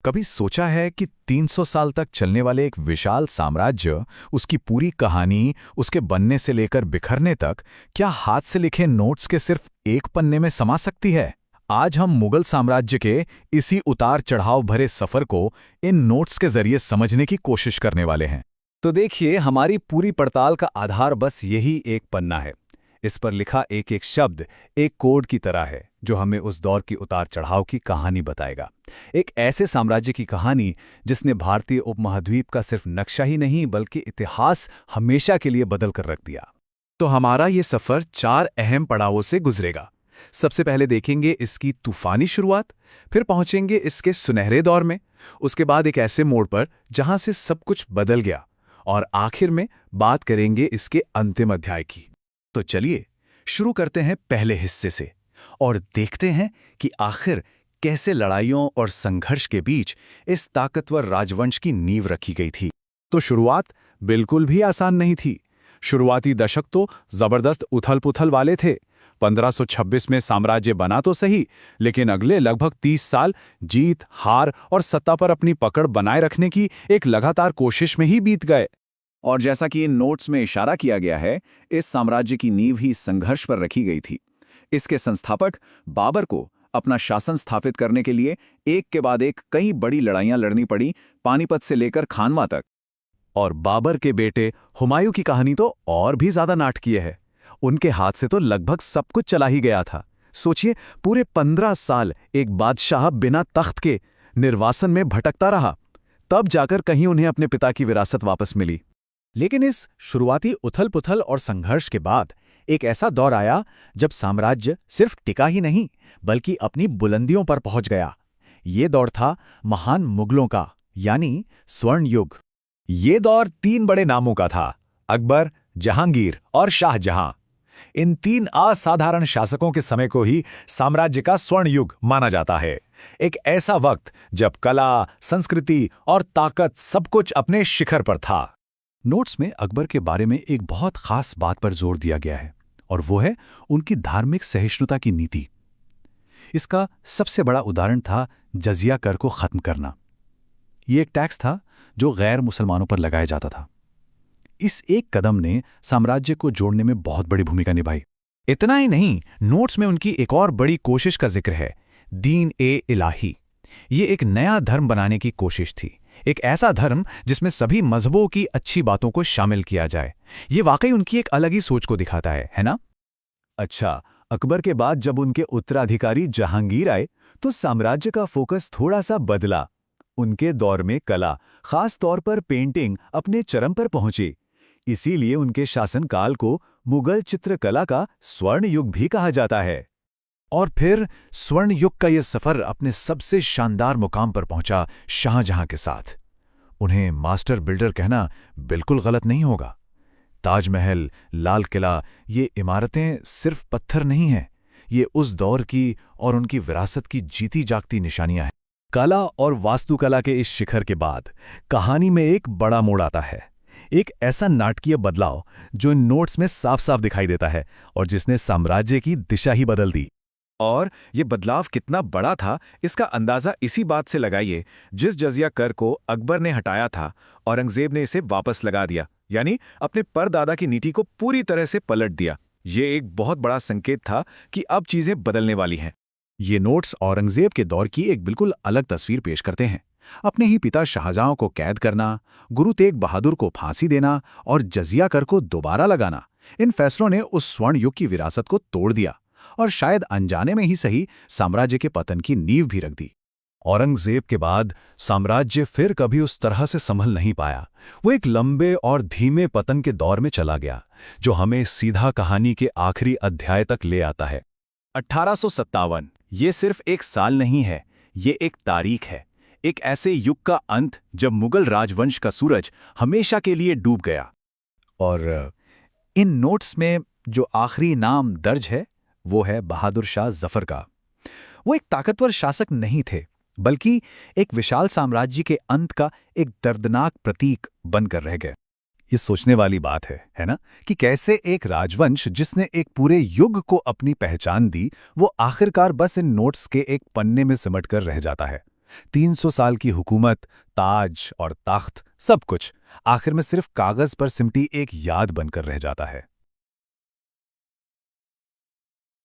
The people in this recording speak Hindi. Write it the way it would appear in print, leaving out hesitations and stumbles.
कभी सोचा है कि 300 साल तक चलने वाले एक विशाल साम्राज्य, उसकी पूरी कहानी, उसके बनने से लेकर बिखरने तक, क्या हाथ से लिखे नोट्स के सिर्फ एक पन्ने में समा सकती है? आज हम मुगल साम्राज्य के इसी उतार चढ़ाव भरे सफर को इन नोट्स के जरिए समझने की कोशिश करने वाले हैं। तो देखिए, हमारी पूरी पड़ताल का आधार बस यही एक पन्ना है। इस पर लिखा एक एक शब्द एक कोड की तरह है जो हमें उस दौर की उतार चढ़ाव की कहानी बताएगा। एक ऐसे साम्राज्य की कहानी जिसने भारतीय उपमहाद्वीप का सिर्फ नक्शा ही नहीं बल्कि इतिहास हमेशा के लिए बदल कर रख दिया। तो हमारा ये सफर 4 अहम पड़ावों से गुजरेगा। सबसे पहले देखेंगे इसकी तूफानी शुरुआत, फिर पहुंचेंगे इसके सुनहरे दौर में, उसके बाद एक ऐसे मोड़ पर जहां से सब कुछ बदल गया, और आखिर में बात करेंगे इसके अंतिम अध्याय की। तो चलिए शुरू करते हैं पहले हिस्से से और देखते हैं कि आखिर कैसे लड़ाइयों और संघर्ष के बीच इस ताकतवर राजवंश की नींव रखी गई थी। तो शुरुआत बिल्कुल भी आसान नहीं थी। शुरुआती दशक तो जबरदस्त उथल-पुथल वाले थे। 1526 में साम्राज्य बना तो सही, लेकिन अगले लगभग 30 साल जीत, हार और सत्ता पर अपनी पकड़ बनाए रखने की एक लगातार कोशिश में ही बीत गए। और जैसा कि इन नोट्स में इशारा किया गया है, इस साम्राज्य की नींव ही संघर्ष पर रखी गई थी। इसके संस्थापक बाबर को अपना शासन स्थापित करने के लिए एक के बाद एक कई बड़ी लड़ाइयां लड़नी पड़ी, पानीपत से लेकर खानवा तक। और बाबर के बेटे हुमायूं की कहानी तो और भी ज्यादा नाटकीय है। उनके हाथ से तो लगभग सब कुछ चला ही गया था। सोचिए, पूरे 15 साल एक बादशाह बिना तख्त के निर्वासन में भटकता रहा, तब जाकर कहीं उन्हें अपने पिता की विरासत वापस मिली। लेकिन इस शुरुआती उथल-पुथल और संघर्ष के बाद एक ऐसा दौर आया जब साम्राज्य सिर्फ टिका ही नहीं बल्कि अपनी बुलंदियों पर पहुंच गया। ये दौर था महान मुगलों का, यानी स्वर्ण युग। ये दौर 3 बड़े नामों का था: अकबर, जहांगीर और शाहजहां। इन 3 असाधारण शासकों के समय को ही साम्राज्य का स्वर्ण युग माना जाता है। एक ऐसा वक्त जब कला, संस्कृति और ताकत सब कुछ अपने शिखर पर था। नोट्स में अकबर के बारे में एक बहुत खास बात पर जोर दिया गया है, और वो है उनकी धार्मिक सहिष्णुता की नीति। इसका सबसे बड़ा उदाहरण था जजिया कर को खत्म करना। ये एक टैक्स था जो गैर मुसलमानों पर लगाया जाता था। इस एक कदम ने साम्राज्य को जोड़ने में बहुत बड़ी भूमिका निभाई। इतना ही नहीं, नोट्स में उनकी एक और बड़ी कोशिश का जिक्र है, दीन ए इलाही। ये एक नया धर्म बनाने की कोशिश थी, एक ऐसा धर्म जिसमें सभी मजहबों की अच्छी बातों को शामिल किया जाए। ये वाकई उनकी एक अलग ही सोच को दिखाता है ना? अच्छा, अकबर के बाद जब उनके उत्तराधिकारी जहांगीर आए तो साम्राज्य का फोकस थोड़ा सा बदला। उनके दौर में कला, खास तौर पर पेंटिंग, अपने चरम पर पहुंची। इसीलिए उनके शासनकाल को मुगल चित्रकला का स्वर्ण युग भी कहा जाता है। और फिर स्वर्ण युग का यह सफर अपने सबसे शानदार मुकाम पर पहुंचा शाहजहां के साथ। उन्हें मास्टर बिल्डर कहना बिल्कुल गलत नहीं होगा। ताजमहल, लाल किला, ये इमारतें सिर्फ पत्थर नहीं हैं, ये उस दौर की और उनकी विरासत की जीती जागती निशानियां हैं। कला और वास्तुकला के इस शिखर के बाद कहानी में एक बड़ा मोड़ आता है, एक ऐसा नाटकीय बदलाव जो इन नोट्स में साफ साफ दिखाई देता है और जिसने साम्राज्य की दिशा ही बदल दी। और ये बदलाव कितना बड़ा था, इसका अंदाजा इसी बात से लगाइए, जिस जजिया कर को अकबर ने हटाया था, औरंगजेब ने इसे वापस लगा दिया, यानी अपने परदादा की नीति को पूरी तरह से पलट दिया। ये एक बहुत बड़ा संकेत था कि अब चीजें बदलने वाली हैं। ये नोट्स औरंगजेब के दौर की एक बिल्कुल अलग तस्वीर पेश करते हैं। अपने ही पिता शाहजहां को कैद करना, गुरु तेग बहादुर को फांसी देना और जजिया कर को दोबारा लगाना, इन फैसलों ने उस स्वर्ण युग की विरासत को तोड़ दिया और शायद अनजाने में ही सही साम्राज्य के पतन की नींव भी रख दी। औरंगजेब के बाद साम्राज्य फिर कभी उस तरह से संभल नहीं पाया। वो एक लंबे और धीमे पतन के दौर में चला गया, जो हमें सीधा कहानी के आखिरी अध्याय तक ले आता है। 1857 ये सिर्फ एक साल नहीं है, ये एक तारीख है, एक ऐसे युग का अंत जब मुगल राजवंश का सूरज हमेशा के लिए डूब गया। और इन नोट्स में जो आखिरी नाम दर्ज है वो है बहादुर शाह जफर का। वो एक ताकतवर शासक नहीं थे, बल्कि एक विशाल साम्राज्य के अंत का एक दर्दनाक प्रतीक बनकर रह गए। ये सोचने वाली बात है ना, कि कैसे एक राजवंश जिसने एक पूरे युग को अपनी पहचान दी, वो आखिरकार बस इन नोट्स के एक पन्ने में सिमटकर रह जाता है। 300 साल की हुकूमत, ताज और तख्त, सब कुछ आखिर में सिर्फ कागज पर सिमटी एक याद बनकर रह जाता है।